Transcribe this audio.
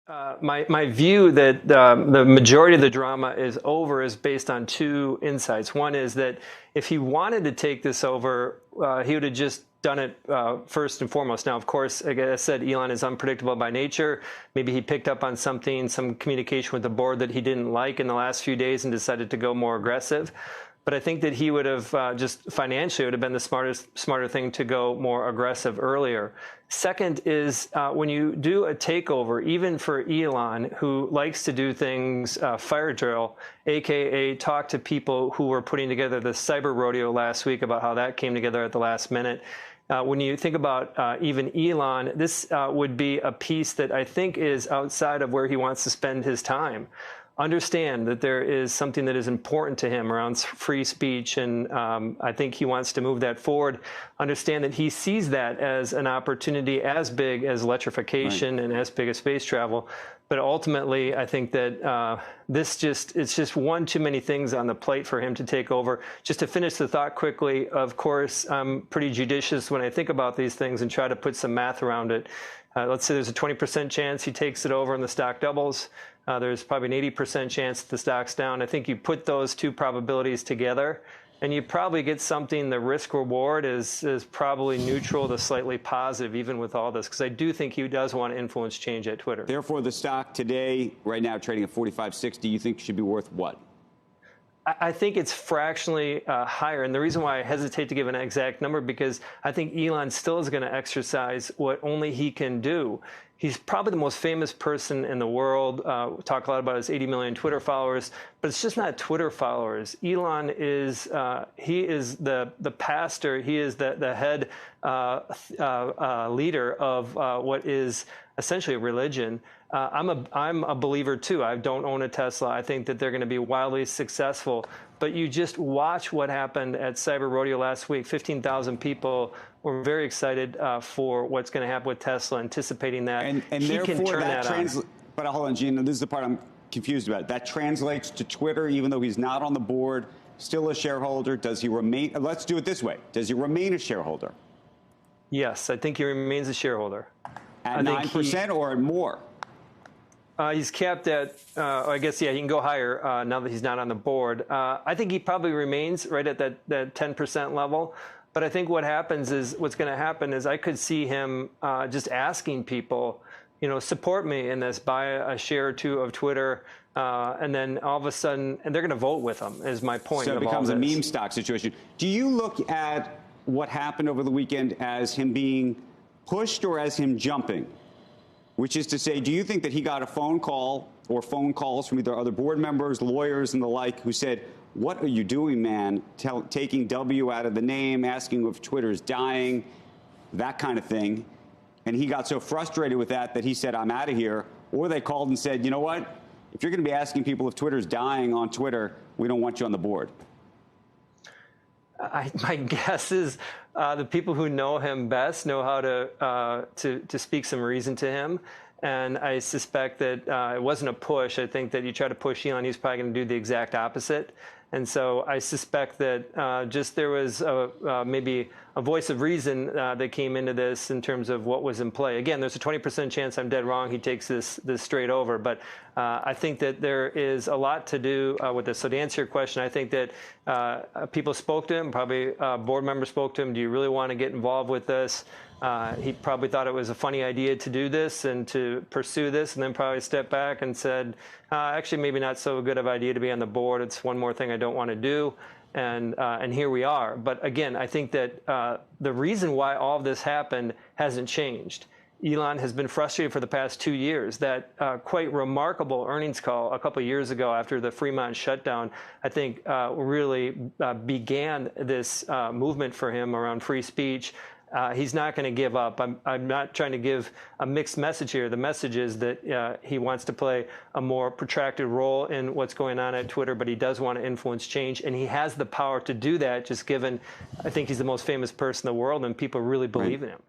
My view that the majority of the drama is over is based on two insights. One is that if he wanted to take this over, he would have just done it first and foremost. Now, of course, like I said, Elon is unpredictable by nature. Maybe he picked up on something, some communication with the board that he didn't like in the last few days and decided to go more aggressive. But I think that he would have just financially, it would have been the smarter thing to go more aggressive earlier. Second is when you do a takeover, even for Elon, who likes to do things fire drill, AKA talk to people who were putting together the cyber rodeo last week about how that came together at the last minute. When you think about even Elon, this would be a piece that I think is outside of where he wants to spend his time. Understand that there is something that is important to him around free speech, and I think he wants to move that forward. Understand that he sees that as an opportunity as big as electrification and as big as space travel. But ultimately, I think that it's just one too many things on the plate for him to take over. Just to finish the thought quickly, of course, I'm pretty judicious when I think about these things and try to put some math around it. Let's say there's a 20% chance he takes it over and the stock doubles. There's probably an 80% chance that the stock's down. I think you put those two probabilities together, and you probably get something, the risk reward is probably neutral to slightly positive, even with all this, because I do think he does want to influence change at Twitter. Therefore, the stock today, right now trading at 45.60, you think should be worth what? I think it's fractionally higher. And the reason why I hesitate to give an exact number, because I think Elon still is going to exercise what only he can do. He's probably the most famous person in the world. Talk a lot about his 80 million Twitter followers, but it's just not Twitter followers. Elon is, he is the pastor. He is the head leader of what is essentially a religion. I'm a believer too. I don't own a Tesla. I think that they're going to be wildly successful. But you just watch what happened at Cyber Rodeo last week. 15,000 people were very excited for what's going to happen with Tesla, anticipating that. And he therefore can turn that on. But hold on, Gene, this is the part I'm confused about. That translates to Twitter, even though he's not on the board, still a shareholder. Does he remain? Let's do it this way. Does he remain a shareholder? Yes, I think he remains a shareholder. At 9% or more? He's capped at, I guess, yeah, he can go higher now that he's not on the board. I think he probably remains right at that 10% level. But I think what's going to happen is I could see him just asking people, support me in this, buy a share or two of Twitter. And then all of a sudden, and they're going to vote with him, is my point. So it becomes a meme stock situation. Do you look at what happened over the weekend as him being pushed or as him jumping? Which is to say, do you think that he got a phone call or phone calls from either other board members, lawyers, and the like who said, what are you doing, man? Taking W out of the name, asking if Twitter's dying, that kind of thing. And he got so frustrated with that he said, I'm out of here. Or they called and said, you know what? If you're going to be asking people if Twitter's dying on Twitter, we don't want you on the board. My guess is the people who know him best know how to speak some reason to him. And I suspect that it wasn't a push. I think that you try to push Elon, he's probably going to do the exact opposite. And so I suspect that just there was maybe a voice of reason that came into this in terms of what was in play. Again, there's a 20% chance I'm dead wrong. He takes this straight over. But I think that there is a lot to do with this. So to answer your question, I think that people spoke to him, probably board members spoke to him. Do you really want to get involved with this? He probably thought it was a funny idea to do this and to pursue this, and then probably stepped back and said, actually, maybe not so good of an idea to be on the board. It's one more thing I don't want to do. And here we are. But again, I think that the reason why all of this happened hasn't changed. Elon has been frustrated for the past 2 years. That quite remarkable earnings call a couple of years ago after the Fremont shutdown, I think really began this movement for him around free speech. He's not going to give up. I'm not trying to give a mixed message here. The message is that he wants to play a more protracted role in what's going on at Twitter, but he does want to influence change, and he has the power to do that, just given, I think he's the most famous person in the world, and people really believe in him.